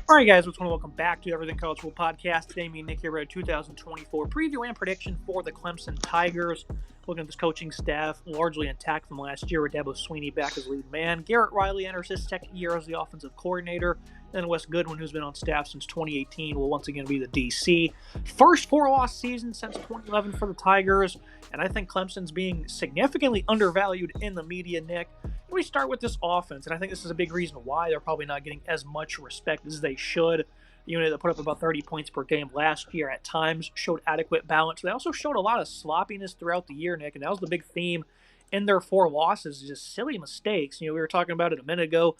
All right, guys, welcome back to Everything College Football Podcast. Today, me and Nick here, 2024 preview and prediction for the Clemson Tigers. Looking at this coaching staff, largely intact from last year with Dabo Swinney back as lead man. Garrett Riley enters his second year as the offensive coordinator. Then Wes Goodwin, who's been on staff since 2018, will once again be the DC. First four-loss season since 2011 for the Tigers, and I think Clemson's being significantly undervalued in the media, Nick. We start with this offense, and I think this is a big reason why they're probably not getting as much respect as they should. The unit that put up about 30 points per game last year at times showed adequate balance. They also showed a lot of sloppiness throughout the year, Nick, and that was the big theme in their four losses, just silly mistakes. We were talking about it a minute ago,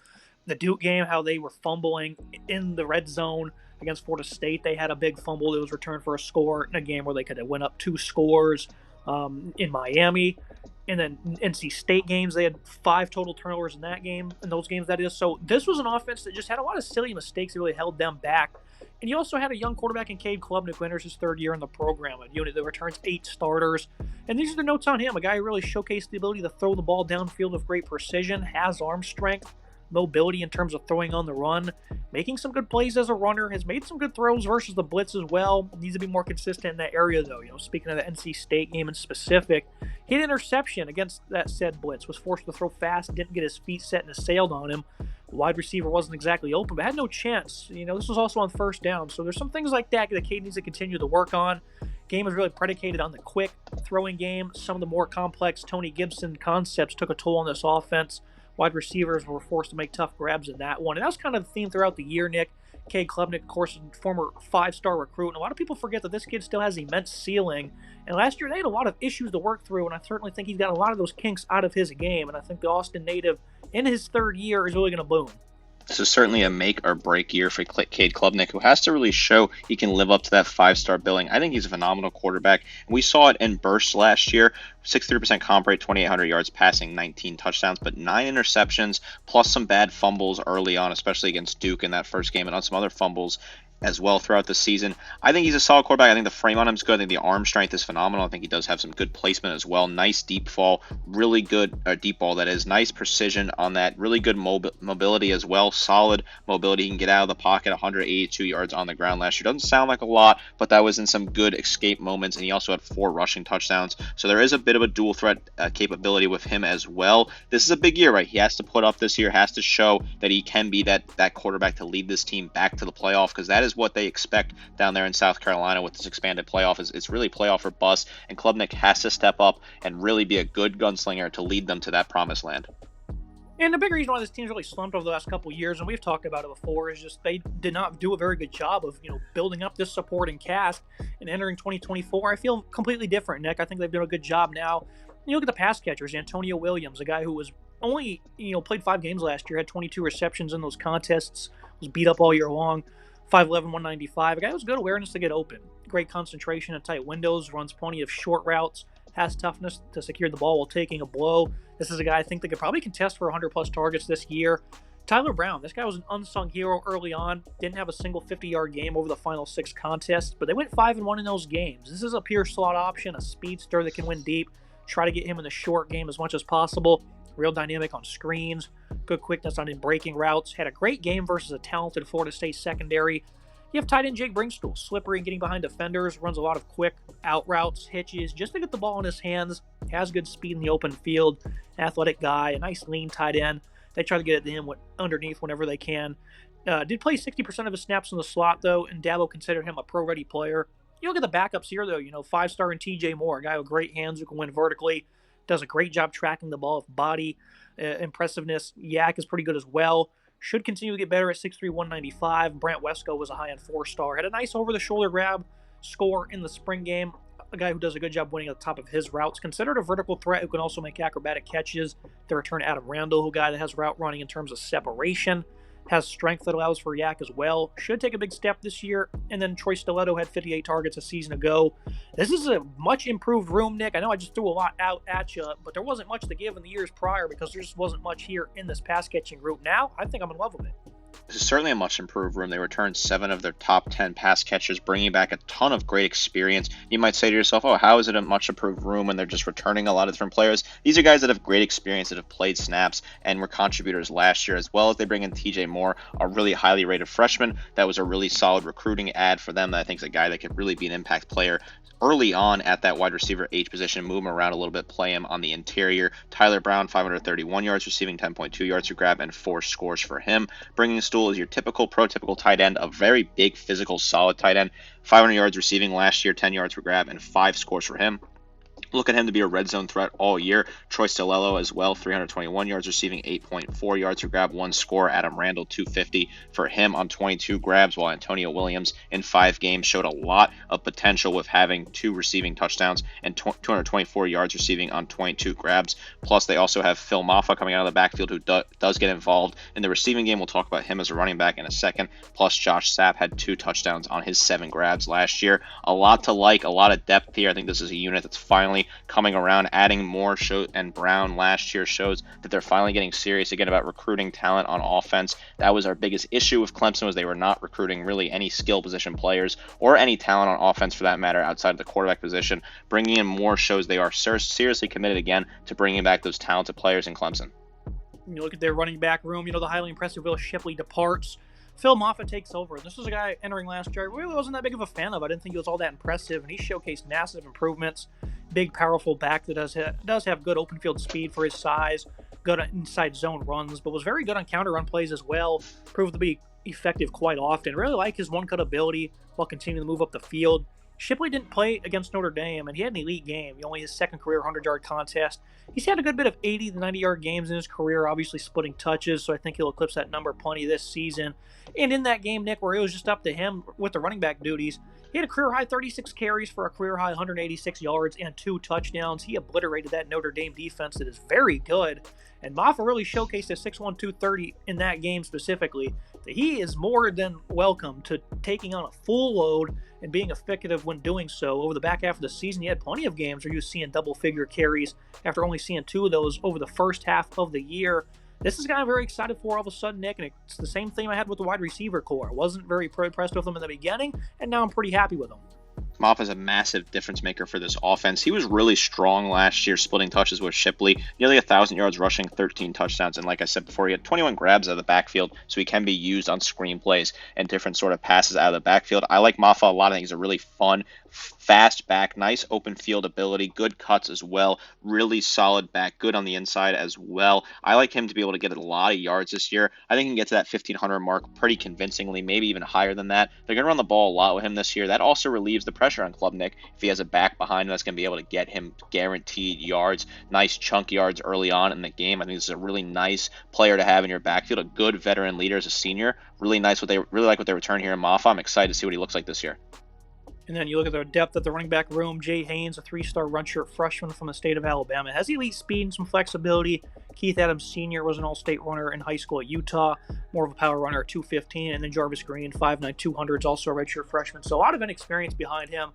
the Duke game, how they were fumbling in the red zone against Florida State. They had a big fumble that was returned for a score in a game where they could have went up 2 scores in Miami. And then NC State games, they had 5 total turnovers in those games, that is. So this was an offense that just had a lot of silly mistakes that really held them back. And you also had a young quarterback in Cade Klubnik, who enters his third year in the program, a unit that returns 8 starters. And these are the notes on him, a guy who really showcased the ability to throw the ball downfield with great precision, has arm strength, mobility in terms of throwing on the run, making some good plays as a runner, has made some good throws versus the blitz as well. Needs to be more consistent in that area, though. Speaking of the NC State game in specific, he had an interception against that said blitz, was forced to throw fast, didn't get his feet set and assailed on him. The wide receiver wasn't exactly open, but had no chance. This was also on first down, so there's some things like that Cade needs to continue to work on. Game is really predicated on the quick throwing game. Some of the more complex Tony Gibson concepts took a toll on this offense. Wide receivers were forced to make tough grabs in that one. And that was kind of the theme throughout the year, Nick. Cade Klubnik, of course, former 5-star recruit. And a lot of people forget that this kid still has immense ceiling. And last year, they had a lot of issues to work through. And I certainly think he's got a lot of those kinks out of his game. And I think the Austin native in his third year is really going to boom. This is certainly a make or break year for Cade Klubnik, who has to really show he can live up to that 5-star billing. I think he's a phenomenal quarterback. We saw it in bursts last year. 63% comp rate, 2,800 yards passing, 19 touchdowns, but 9 interceptions, plus some bad fumbles early on, especially against Duke in that first game, and on some other fumbles as well throughout the season. I think he's a solid quarterback. I think the frame on him is good. I think the arm strength is phenomenal. I think he does have some good placement as well. Nice deep fall, really good deep ball, that is. Nice precision on that. Really good mobility as well. Solid mobility. He can get out of the pocket, 182 yards on the ground last year. Doesn't sound like a lot, but that was in some good escape moments, and he also had 4 rushing touchdowns. So there is a bit of a dual threat capability with him as well. This is a big year, right? He has to put up this year, has to show that he can be that quarterback to lead this team back to the playoff, because that is what they expect down there in South Carolina with this expanded playoff. It's really playoff or bust, and Klubnik has to step up and really be a good gunslinger to lead them to that promised land. And the big reason why this team's really slumped over the last couple of years, and we've talked about it before, is just they did not do a very good job of building up this supporting cast. And entering 2024, I feel completely different, Nick. I think they've done a good job now. You look at the pass catchers, Antonio Williams, a guy who was only played 5 games last year, had 22 receptions in those contests, was beat up all year long. 5'11", 195. A guy who's good awareness to get open. Great concentration in tight windows, runs plenty of short routes, has toughness to secure the ball while taking a blow. This is a guy I think that could probably contest for 100-plus targets this year. Tyler Brown, this guy was an unsung hero early on. Didn't have a single 50-yard game over the final 6 contests, but they went 5-1 in those games. This is a pure slot option, a speedster that can win deep. Try to get him in the short game as much as possible. Real dynamic on screens, good quickness on in breaking routes. Had a great game versus a talented Florida State secondary. You have tight end Jake Brinkstool, slippery and getting behind defenders, runs a lot of quick out routes, hitches, just to get the ball in his hands. Has good speed in the open field, athletic guy, a nice lean tight end. They try to get it to him underneath whenever they can. Did play 60% of his snaps in the slot, though, and Dabo considered him a pro-ready player. You look at the backups here, though, 5-star and TJ Moore, a guy with great hands who can win vertically. Does a great job tracking the ball with body impressiveness. Yak is pretty good as well. Should continue to get better at 6'3", 195. Brant Wesco was a high-end 4-star. Had a nice over-the-shoulder grab score in the spring game. A guy who does a good job winning at the top of his routes. Considered a vertical threat who can also make acrobatic catches. The return Adam Randall, a guy that has route running in terms of separation. Has strength that allows for Yak as well. Should take a big step this year. And then Troy Stiletto had 58 targets a season ago. This is a much improved room, Nick. I know I just threw a lot out at you, but there wasn't much to give in the years prior because there just wasn't much here in this pass catching group. Now, I think I'm in love with it. This is certainly a much improved room. They returned 7 of their top 10 pass catchers, bringing back a ton of great experience. You might say to yourself, oh, how is it a much improved room when they're just returning a lot of different players? These are guys that have great experience, that have played snaps, and were contributors last year, as well as they bring in TJ Moore, a really highly rated freshman. That was a really solid recruiting ad for them that I think is a guy that could really be an impact player early on at that wide receiver H position, move him around a little bit, play him on the interior. Tyler Brown, 531 yards receiving, 10.2 yards per grab, and 4 scores for him. Bringing Stool is your typical, prototypical tight end, a very big, physical, solid tight end. 500 yards receiving last year, 10 yards per grab, and 5 scores for him. Look at him to be a red zone threat all year. Troy Stilello as well, 321 yards receiving, 8.4 yards per grab, 1 score. Adam Randall, 250 for him on 22 grabs, while Antonio Williams in 5 games showed a lot of potential with having 2 receiving touchdowns and 224 yards receiving on 22 grabs. Plus, they also have Phil Maffa coming out of the backfield, who does get involved in the receiving game. We'll talk about him as a running back in a second. Plus, Josh Sapp had 2 touchdowns on his 7 grabs last year. A lot to like, a lot of depth here. I think this is a unit that's finally coming around. Adding Moore and Brown last year shows that they're finally getting serious again about recruiting talent on offense. That was our biggest issue with Clemson, was they were not recruiting really any skill position players or any talent on offense for that matter outside of the quarterback position. Bringing in Moore shows they are seriously committed again to bringing back those talented players in Clemson. You look at their running back room, the highly impressive Will Shipley departs. Phil Moffitt takes over. This is a guy entering last year I really wasn't that big of a fan of. I didn't think he was all that impressive, and he showcased massive improvements. Big, powerful back that does have good open field speed for his size, good inside zone runs, but was very good on counter run plays as well. Proved to be effective quite often. Really like his one-cut ability while continuing to move up the field. Shipley didn't play against Notre Dame, and he had an elite game. Only his second career 100-yard contest. He's had a good bit of 80 to 90-yard games in his career, obviously splitting touches, so I think he'll eclipse that number plenty this season. And in that game, Nick, where it was just up to him with the running back duties, he had a career-high 36 carries for a career-high 186 yards and 2 touchdowns. He obliterated that Notre Dame defense that is very good. And Moffa really showcased at 6'1", 230 in that game specifically. That he is more than welcome to taking on a full load and being effective when doing so. Over the back half of the season, he had plenty of games where he was seeing double-figure carries after only seeing 2 of those over the first half of the year. This is a guy I'm very excited for all of a sudden, Nick, and it's the same thing I had with the wide receiver core. I wasn't very impressed with him in the beginning, and now I'm pretty happy with him. Moffa is a massive difference maker for this offense. He was really strong last year, splitting touches with Shipley, nearly 1,000 yards rushing, 13 touchdowns, and like I said before, he had 21 grabs out of the backfield, so he can be used on screen plays and different sort of passes out of the backfield. I like Moffa a lot. I think he's a really fun, fast back, nice open field ability, good cuts as well, really solid back, good on the inside as well. I like him to be able to get a lot of yards this year. I think he can get to that 1,500 mark pretty convincingly, maybe even higher than that. They're going to run the ball a lot with him this year. That also relieves the pressure on Klubnik if he has a back behind him that's going to be able to get him guaranteed yards, nice chunk yards early on in the game. I think this is a really nice player to have in your backfield, a good veteran leader as a senior. Really nice like what they return here in Moffa. I'm excited to see what he looks like this year. And then you look at the depth at the running back room. Jay Haynes, a 3-star redshirt freshman from the state of Alabama, has elite speed and some flexibility. Keith Adams Sr. was an all-state runner in high school at Utah, more of a power runner at 215. And then Jarvis Green, 5'9", 200, is also a redshirt freshman. So a lot of inexperience behind him.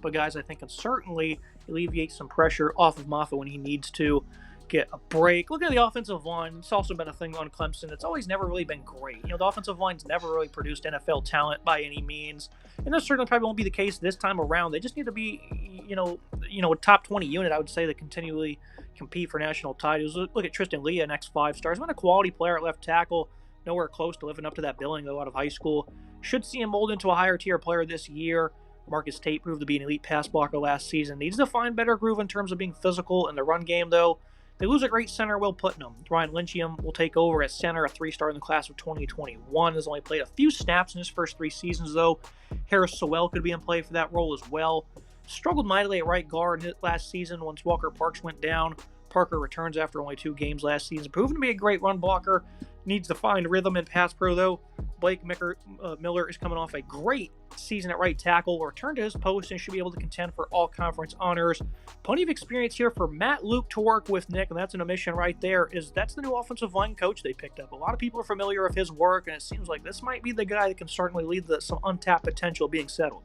But guys, I think can certainly alleviate some pressure off of Moffa when he needs to get a break. Look at the offensive line. It's also been a thing on Clemson. It's always never really been great. The offensive line's never really produced NFL talent by any means. And that certainly probably won't be the case this time around. They just need to be, a top 20 unit, I would say, to continually compete for national titles. Look at Tristan Leah, next 5-star. He's been a quality player at left tackle. Nowhere close to living up to that billing, though, out of high school. Should see him mold into a higher tier player this year. Marcus Tate proved to be an elite pass blocker last season. Needs to find better groove in terms of being physical in the run game, though. They lose a great center, Will Putnam. Ryan Lynchium will take over as center, a 3-star in the class of 2021. Has only played a few snaps in his first 3 seasons, though. Harris Sowell could be in play for that role as well. Struggled mightily at right guard last season once Walker Parks went down. Parker returns after only 2 games last season. Proven to be a great run blocker. Needs to find rhythm in pass pro, though. Blake Miller is coming off a great season at right tackle. Will return to his post and should be able to contend for all conference honors. Plenty of experience here for Matt Luke to work with, Nick, and that's an omission right there. That's the new offensive line coach they picked up. A lot of people are familiar with his work, and it seems like this might be the guy that can certainly lead some untapped potential being settled.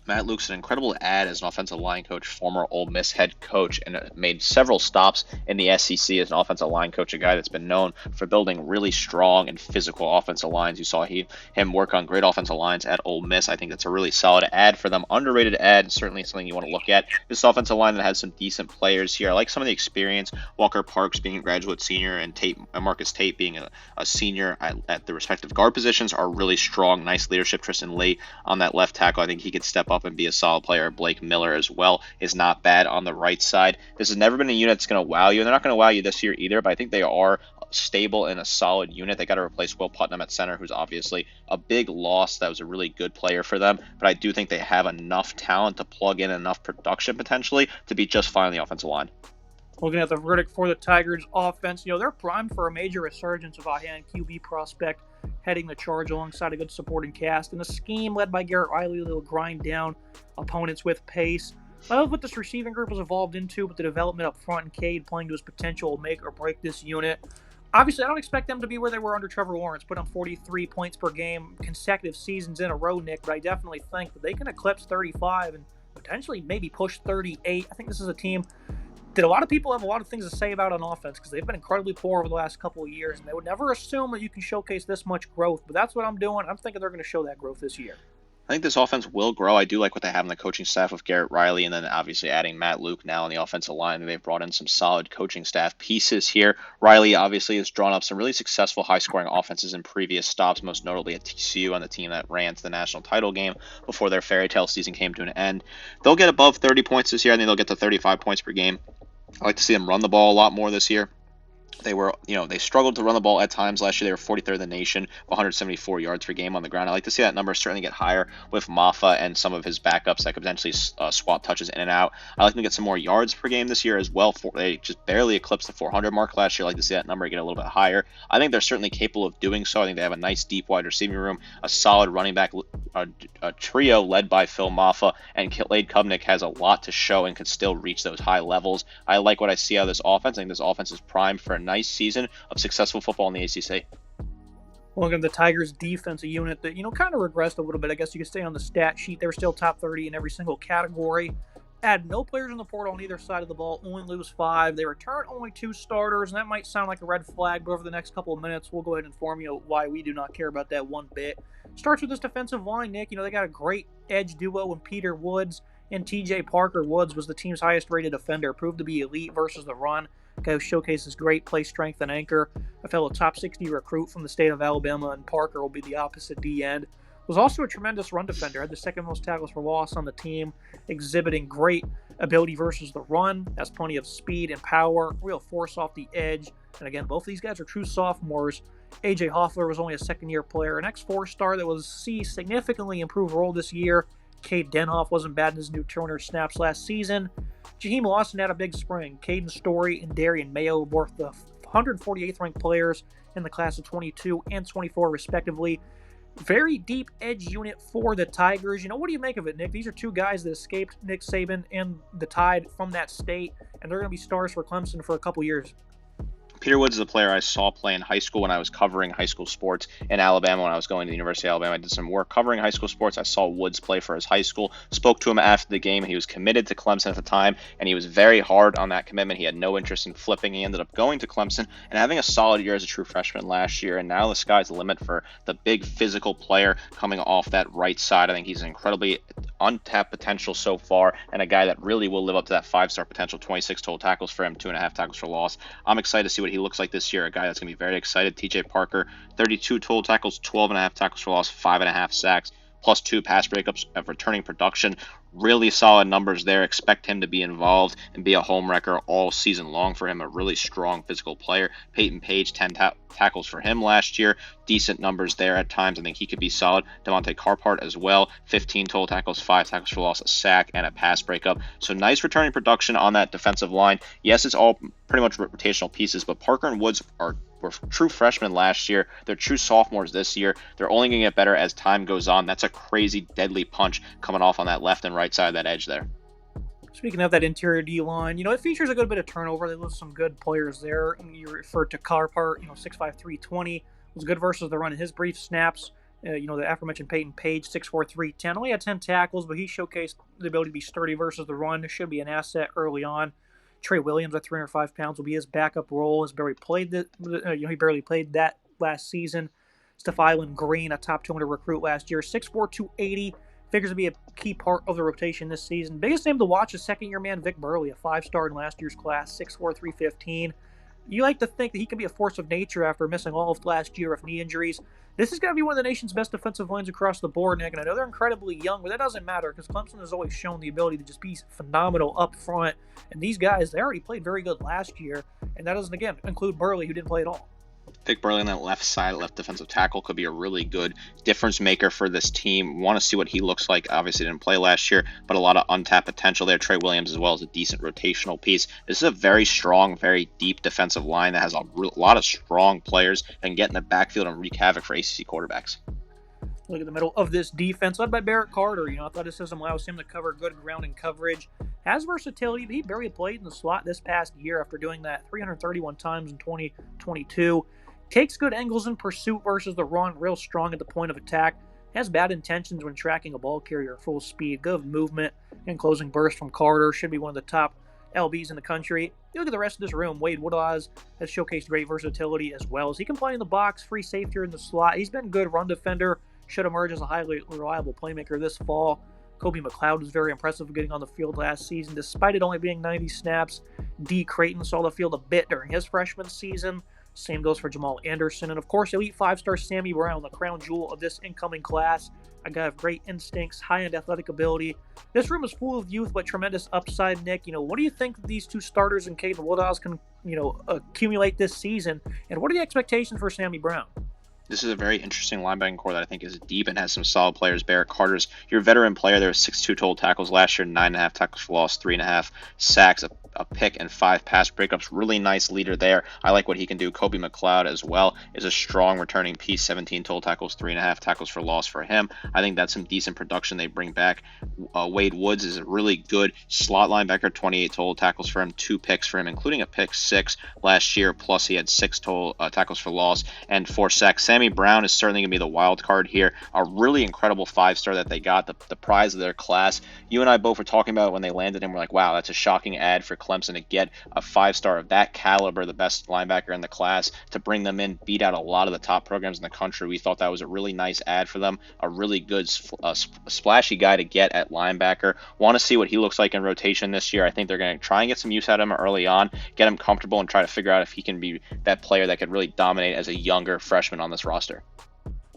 Matt Luke's an incredible add as an offensive line coach, former Ole Miss head coach, and made several stops in the SEC as an offensive line coach, a guy that's been known for building really strong and physical offensive lines. You saw him work on great offensive lines at Ole Miss. I think that's a really solid add for them. Underrated add, and certainly something you want to look at. This offensive line that has some decent players here. I like some of the experience. Walker Parks being a graduate senior and Marcus Tate being a senior at the respective guard positions are really strong. Nice leadership. Tristan Lee on that left tackle. I think he could step up and be a solid player. Blake Miller as well is not bad on the right side. This has never been a unit that's going to wow you, and they're not going to wow you this year either, but I think they are stable and a solid unit. They got to replace Will Putnam at center, who's obviously a big loss. That was a really good player for them, but I do think they have enough talent to plug in enough production potentially to be just fine on the offensive line. Looking at the verdict for the Tigers offense, they're primed for a major resurgence of a high-end QB prospect heading the charge alongside a good supporting cast. And the scheme led by Garrett Riley will grind down opponents with pace. I love what this receiving group has evolved into, but the development up front and Cade playing to his potential will make or break this unit. Obviously, I don't expect them to be where they were under Trevor Lawrence, put on 43 points per game consecutive seasons in a row, Nick, but I definitely think that they can eclipse 35 and potentially maybe push 38. I think this is a team that a lot of people have a lot of things to say about on offense because they've been incredibly poor over the last couple of years, and they would never assume that you can showcase this much growth, but that's what I'm doing. I'm thinking they're going to show that growth this year. I think this offense will grow. I do like what they have in the coaching staff with Garrett Riley, and then obviously adding Matt Luke now on the offensive line. They've brought in some solid coaching staff pieces here. Riley obviously has drawn up some really successful high-scoring offenses in previous stops, most notably at TCU on the team that ran to the national title game before their fairy tale season came to an end. They'll get above 30 points this year. I think they'll get to 35 points per game. I like to see them run the ball a lot more this year. They struggled to run the ball at times last year. They were 43rd in the nation, 174 yards per game on the ground. I like to see that number certainly get higher with Maffa and some of his backups that could potentially swap touches in and out. I like them to get some more yards per game this year as well. They just barely eclipsed the 400 mark last year. I like to see that number get a little bit higher. I think they're certainly capable of doing so. I think they have a nice deep wide receiving room, a solid running back a trio led by Phil Maffa, and Cade Klubnik has a lot to show and could still reach those high levels. I like what I see out of this offense. I think this offense is primed for a nice season of successful football in the ACC. Looking at the Tigers' defensive unit that, kind of regressed a little bit. I guess you could stay on the stat sheet. They were still top 30 in every single category. Add no players in the portal on either side of the ball, only lose 5. They return only 2 starters, and that might sound like a red flag, but over the next couple of minutes, we'll go ahead and inform you why we do not care about that one bit. Starts with this defensive line, Nick. They got a great edge duo in Peter Woods and TJ Parker. Woods was the team's highest-rated defender, proved to be elite versus the run. Guy who showcases great play strength and anchor. A fellow top 60 recruit from the state of Alabama, and Parker will be the opposite D-end. Was also a tremendous run defender, had the second most tackles for loss on the team, exhibiting great ability versus the run, has plenty of speed and power, real force off the edge. And again, both of these guys are true sophomores. AJ Hoffler was only a second-year player, an X4 star that was significantly improved role this year. Cade Denhoff wasn't bad in his new Turner snaps last season. Jaheim Lawson had a big spring. Caden Story and Darian Mayo were both the 148th ranked players in the class of 22 and 24 respectively. Very deep edge unit for the Tigers. What do you make of it, Nick? These are 2 guys that escaped Nick Saban and the Tide from that state, and they're going to be stars for Clemson for a couple years. Peter Woods is a player I saw play in high school when I was covering high school sports in Alabama. When I was going to the University of Alabama, I did some work covering high school sports. I saw Woods play for his high school, spoke to him after the game. He was committed to Clemson at the time, and he was very hard on that commitment. He had no interest in flipping. He ended up going to Clemson and having a solid year as a true freshman last year, and now the sky's the limit for the big physical player coming off that right side. I think he's an incredibly untapped potential so far, and a guy that really will live up to that 5-star potential. 26 total tackles for him, 2.5 tackles for loss. I'm excited to see what he looks like this year, a guy that's going to be very excited. TJ Parker, 32 total tackles, 12.5 tackles for loss, 5.5 sacks, plus 2 pass breakups of returning production. Really solid numbers there. Expect him to be involved and be a home wrecker all season long for him. A really strong physical player. Peyton Page, 10 tackles for him last year. Decent numbers there at times. I think he could be solid. Devontae Carpart as well. 15 total tackles, 5 tackles for loss, a sack, and a pass breakup. So nice returning production on that defensive line. Yes, it's all pretty much rotational pieces, but Parker and Woods were true freshmen last year. They're true sophomores this year. They're only going to get better as time goes on. That's a crazy, deadly punch coming off on that left and right side of that edge there. Speaking of that interior D-line, it features a good bit of turnover. They lose some good players there. You referred to Carpart, 6'5", 320. Was good versus the run in his brief snaps. The aforementioned Peyton Page, 6'4", 310. Only had 10 tackles, but he showcased the ability to be sturdy versus the run. This should be an asset early on. Trey Williams at 305 pounds will be his backup role. He barely played that last season. Stephylan Green, a top 200 recruit last year, 6'4", 280. Figures to be a key part of the rotation this season. Biggest name to watch is second-year man Vic Burley, a 5-star in last year's class, 6'4", 315. You like to think that he can be a force of nature after missing all of last year of knee injuries. This is going to be one of the nation's best defensive lines across the board, Nick, and I know they're incredibly young, but that doesn't matter because Clemson has always shown the ability to just be phenomenal up front. And these guys, they already played very good last year, and that doesn't, again, include Burley, who didn't play at all. Vic Burley on that left side, left defensive tackle, could be a really good difference maker for this team. Want to see what he looks like. Obviously didn't play last year, but a lot of untapped potential there. Trey Williams as well is a decent rotational piece. This is a very strong, very deep defensive line that has a lot of strong players that can get in the backfield and wreak havoc for ACC quarterbacks. Look at the middle of this defense, led by Barrett Carter. Athleticism allows him to cover good ground and coverage. Has versatility, but he barely played in the slot this past year after doing that 331 times in 2022. Takes good angles in pursuit versus the run, real strong at the point of attack. Has bad intentions when tracking a ball carrier at full speed. Good movement and closing burst from Carter. Should be one of the top LBs in the country. You look at the rest of this room. Wade Woodaz has showcased great versatility as well. As he can play in the box, free safety in the slot. He's been a good run defender. Should emerge as a highly reliable playmaker this fall. Kobe McLeod was very impressive getting on the field last season, despite it only being 90 snaps. D. Creighton saw the field a bit during his freshman season. Same goes for Jamal Anderson. And, of course, elite 5-star Sammy Brown, the crown jewel of this incoming class. A guy of great instincts, high-end athletic ability. This room is full of youth, but tremendous upside, Nick. What do you think these two starters and Caden Woodhouse can, accumulate this season? And what are the expectations for Sammy Brown? This is a very interesting linebacking core that I think is deep and has some solid players. Barrett Carter's your veteran player. There was 6'2" total tackles last year, 9.5 tackles for loss, 3.5 sacks, a pick, and 5 pass breakups. Really nice leader there. I like what he can do. Kobe McLeod as well is a strong returning piece. 17 total tackles, 3.5 tackles for loss for him. I think that's some decent production they bring back. Wade Woods is a really good slot linebacker. 28 total tackles for him, 2 picks for him, including a pick 6 last year. Plus he had 6 total tackles for loss and 4 sacks. Sammy Brown is certainly going to be the wild card here. A really incredible 5-star that they got, the prize of their class. You and I both were talking about it when they landed him. We're like, wow, that's a shocking ad for Clemson to get a 5-star of that caliber, the best linebacker in the class, to bring them in, beat out a lot of the top programs in the country. We thought that was a really nice ad for them, a really good splashy guy to get at linebacker. Want to see what he looks like in rotation this year. I think they're going to try and get some use out of him early on, get him comfortable, and try to figure out if he can be that player that could really dominate as a younger freshman on this roster.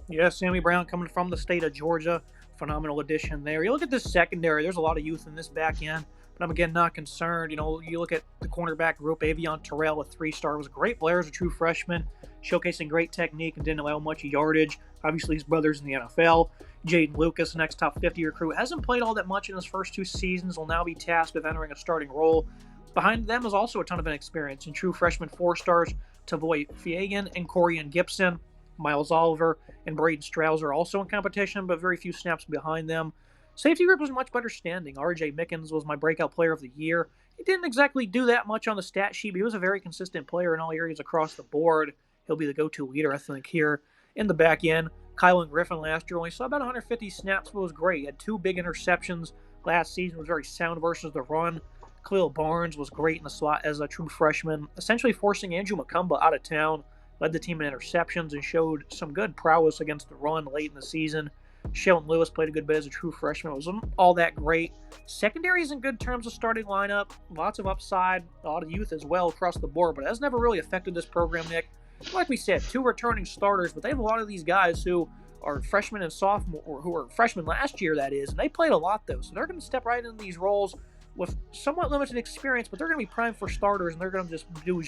Yeah, Sammy Brown coming from the state of Georgia. Phenomenal addition there. You look at this secondary, there's a lot of youth in this back end, but I'm again not concerned. You look at the cornerback group, Avion Terrell, a 3-star, was a great player as a true freshman, showcasing great technique and didn't allow much yardage. Obviously, his brother's in the NFL. Jaden Lucas, the next top 50 recruit, hasn't played all that much in his first 2 seasons, will now be tasked with entering a starting role. Behind them is also a ton of inexperience in true freshman 4-stars, Tavoy Fiegan and Corian Gibson. Miles Oliver and Braden Strauss are also in competition, but very few snaps behind them. Safety group was much better standing. R.J. Mickens was my breakout player of the year. He didn't exactly do that much on the stat sheet, but he was a very consistent player in all areas across the board. He'll be the go-to leader, I think, here in the back end. Kylan Griffin last year only saw about 150 snaps, but was great. He had 2 big interceptions last season, was very sound versus the run. Khalil Barnes was great in the slot as a true freshman, essentially forcing Andrew Macumba out of town. Led the team in interceptions and showed some good prowess against the run late in the season. Sheldon Lewis played a good bit as a true freshman. It wasn't all that great. Secondary is in good terms of starting lineup. Lots of upside, a lot of youth as well across the board, but it has never really affected this program, Nick. Like we said, 2 returning starters, but they have a lot of these guys who are freshmen and sophomore, or who were freshmen last year, that is, and they played a lot, though. So they're going to step right into these roles with somewhat limited experience, but they're going to be primed for starters, and they're going to just do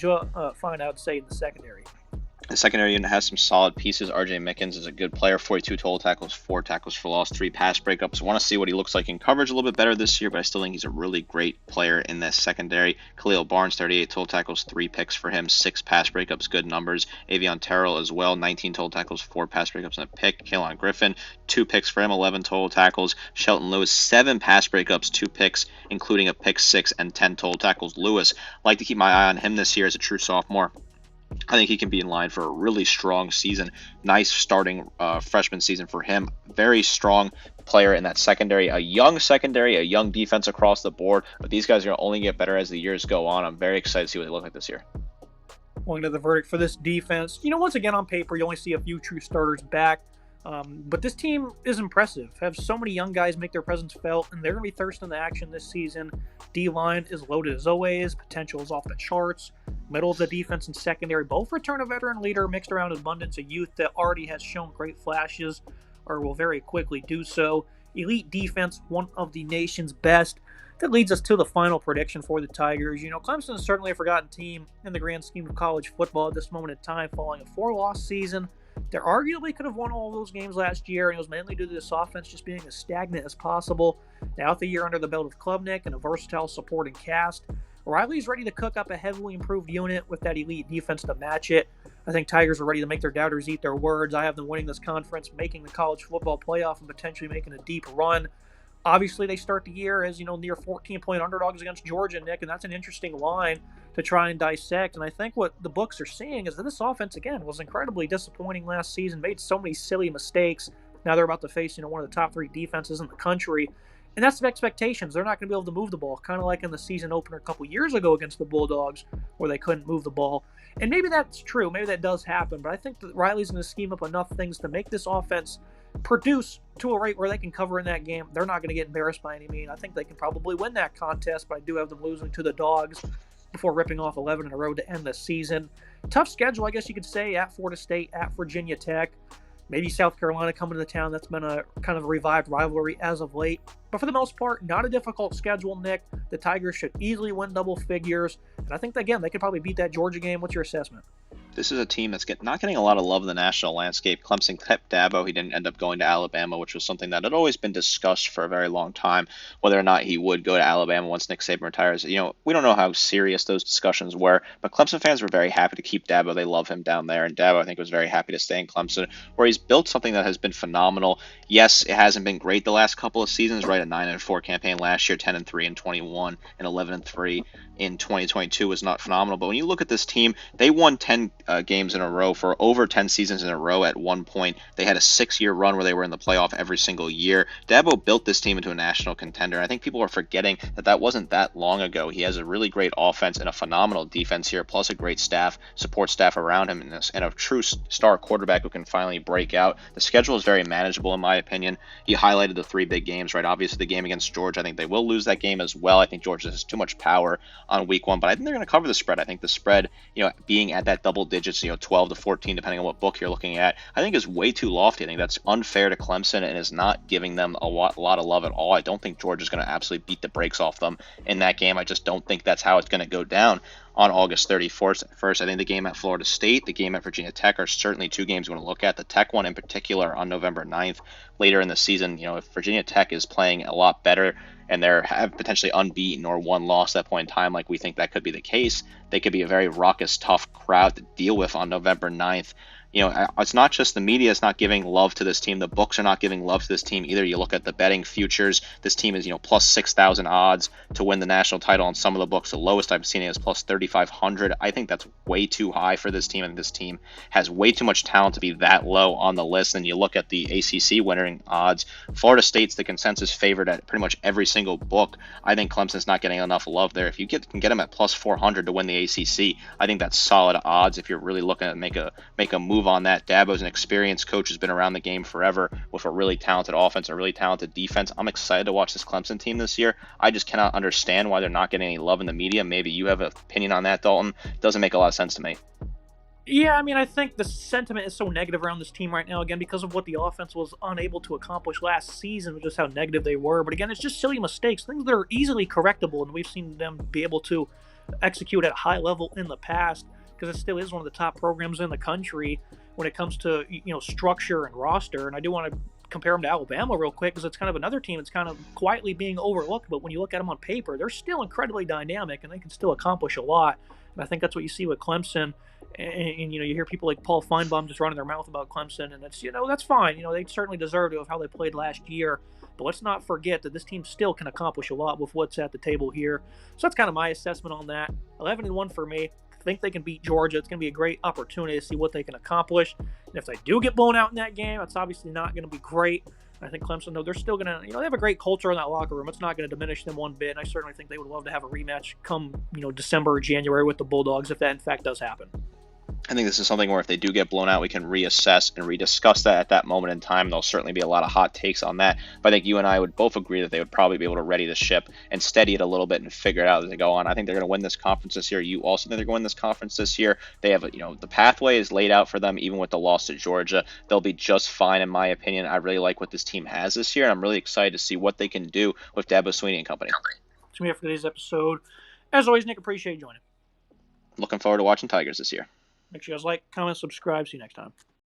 fine, I would say, in the secondary. The secondary unit has some solid pieces. R.J. Mickens is a good player, 42 total tackles, 4 tackles for loss, 3 pass breakups. Want to see what he looks like in coverage a little bit better this year, but I still think he's a really great player in this secondary. Khalil Barnes, 38 total tackles, 3 picks for him, 6 pass breakups, good numbers. Avion Terrell as well, 19 total tackles, 4 pass breakups, and a pick. Kalon Griffin, 2 picks for him, 11 total tackles. Shelton Lewis, 7 pass breakups, 2 picks, including a pick 6 and 10 total tackles. Lewis, like to keep my eye on him this year as a true sophomore. I think he can be in line for a really strong season. Nice starting freshman season for him. Very strong player in that secondary, a young defense across the board. But these guys are going to only get better as the years go on. I'm very excited to see what they look like this year. Going to the verdict for this defense, once again on paper, you only see a few true starters back. But this team is impressive. Have so many young guys make their presence felt, and they're going to be thirsting the action this season. D-line is loaded as always. Potential is off the charts. Middle of the defense and secondary both return a veteran leader mixed around an abundance of youth that already has shown great flashes or will very quickly do so. Elite defense, one of the nation's best. That leads us to the final prediction for the Tigers. Clemson is certainly a forgotten team in the grand scheme of college football at this moment in time, following a 4-loss season. They arguably could have won all those games last year, and it was mainly due to this offense just being as stagnant as possible. Now, with the year under the belt of Klubnik and a versatile supporting cast, Riley's ready to cook up a heavily improved unit with that elite defense to match it. I think Tigers are ready to make their doubters eat their words. I have them winning this conference, making the college football playoff, and potentially making a deep run. Obviously, they start the year as, near 14-point underdogs against Georgia, Nick, and that's an interesting line to try and dissect. And I think what the books are seeing is that this offense, again, was incredibly disappointing last season, made so many silly mistakes. Now they're about to face, one of the top 3 defenses in the country. And that's the expectations. They're not going to be able to move the ball, kind of like in the season opener a couple years ago against the Bulldogs, where they couldn't move the ball. And maybe that's true. Maybe that does happen. But I think that Riley's going to scheme up enough things to make this offense produce to a rate where they can cover in that game. They're not going to get embarrassed by any means. I think they can probably win that contest, but I do have them losing to the Dogs before ripping off 11 in a row to end the season. Tough schedule, I guess you could say, at Florida State, at Virginia Tech. Maybe South Carolina coming to the town. That's been a kind of a revived rivalry as of late. But for the most part, not a difficult schedule, Nick. The Tigers should easily win double figures. And I think, again, they could probably beat that Georgia game. What's your assessment? This is a team that's not getting a lot of love in the national landscape. Clemson kept Dabo. He didn't end up going to Alabama, which was something that had always been discussed for a very long time, whether or not he would go to Alabama once Nick Saban retires. We don't know how serious those discussions were, but Clemson fans were very happy to keep Dabo. They love him down there, and Dabo, I think, was very happy to stay in Clemson, where he's built something that has been phenomenal. Yes, it hasn't been great the last couple of seasons, right? A 9-4 campaign last year, 10-3 in 21, and 11-3 in 2022 was not phenomenal. But when you look at this team, they won 10 games in a row for over 10 seasons in a row at one point. They had a 6-year run where they were in the playoff every single year. Dabo built this team into a national contender. I think people are forgetting that wasn't that long ago. He has a really great offense and a phenomenal defense here, plus a great support staff around him, and a true star quarterback who can finally break out. The schedule is very manageable, in my opinion. He highlighted the 3 big games, right? Obviously, the game against Georgia, I think they will lose that game as well. I think Georgia has too much power on week 1, but I think they're going to cover the spread. I think the spread, being at that double digits, 12 to 14, depending on what book you're looking at, I think is way too lofty. I think that's unfair to Clemson and is not giving them a lot of love at all. I don't think Georgia's going to absolutely beat the brakes off them in that game. I just don't think that's how it's going to go down on August 31st. I think the game at Florida State, the game at Virginia Tech are certainly 2 games we're going to look at. The Tech one in particular on November 9th, later in the season. If Virginia Tech is playing a lot better and they're potentially unbeaten or 1 loss at that point in time, like we think that could be the case, they could be a very raucous, tough crowd to deal with on November 9th. It's not just the media is not giving love to this team. The books are not giving love to this team either. You look at the betting futures. This team is, plus 6,000 odds to win the national title on some of the books. The lowest I've seen is plus 3,500. I think that's way too high for this team, and this team has way too much talent to be that low on the list. And you look at the ACC winning odds. Florida State's the consensus favorite at pretty much every single book. I think Clemson's not getting enough love there. If you can get them at plus 400 to win the ACC, I think that's solid odds if you're really looking to make a move on that. Dabo's an experienced coach who's been around the game forever with a really talented offense, a really talented defense. I'm excited to watch this Clemson team this year. I just cannot understand why they're not getting any love in the media. Maybe you have an opinion on that, Dalton. It doesn't make a lot of sense to me. Yeah, I think the sentiment is so negative around this team right now, again, because of what the offense was unable to accomplish last season, just how negative they were. But again, it's just silly mistakes, things that are easily correctable, and we've seen them be able to execute at a high level in the past, because it still is one of the top programs in the country when it comes to structure and roster. And I do want to compare them to Alabama real quick, because it's kind of another team that's kind of quietly being overlooked, but when you look at them on paper, they're still incredibly dynamic and they can still accomplish a lot. And I think that's what you see with Clemson. And you hear people like Paul Feinbaum just running their mouth about Clemson, and it's that's fine. They certainly deserve to of how they played last year. But let's not forget that this team still can accomplish a lot with what's at the table here. So that's kind of my assessment on that. 11-1 for me. think they can beat Georgia. It's going to be a great opportunity to see what they can accomplish. And if they do get blown out in that game, it's obviously not going to be great. I think Clemson, though, they're still going to, they have a great culture in that locker room. It's not going to diminish them one bit. And I certainly think they would love to have a rematch come, December or January with the Bulldogs if that, in fact, does happen. I think this is something where if they do get blown out, we can reassess and rediscuss that at that moment in time. There'll certainly be a lot of hot takes on that. But I think you and I would both agree that they would probably be able to ready the ship and steady it a little bit and figure it out as they go on. I think they're going to win this conference this year. You also think they're going to win this conference this year. They have, the pathway is laid out for them, even with the loss to Georgia. They'll be just fine, in my opinion. I really like what this team has this year, and I'm really excited to see what they can do with Dabo Swinney and company. That's me for today's episode. As always, Nick, appreciate you joining. Looking forward to watching Tigers this year. Make sure you guys like, comment, subscribe. See you next time.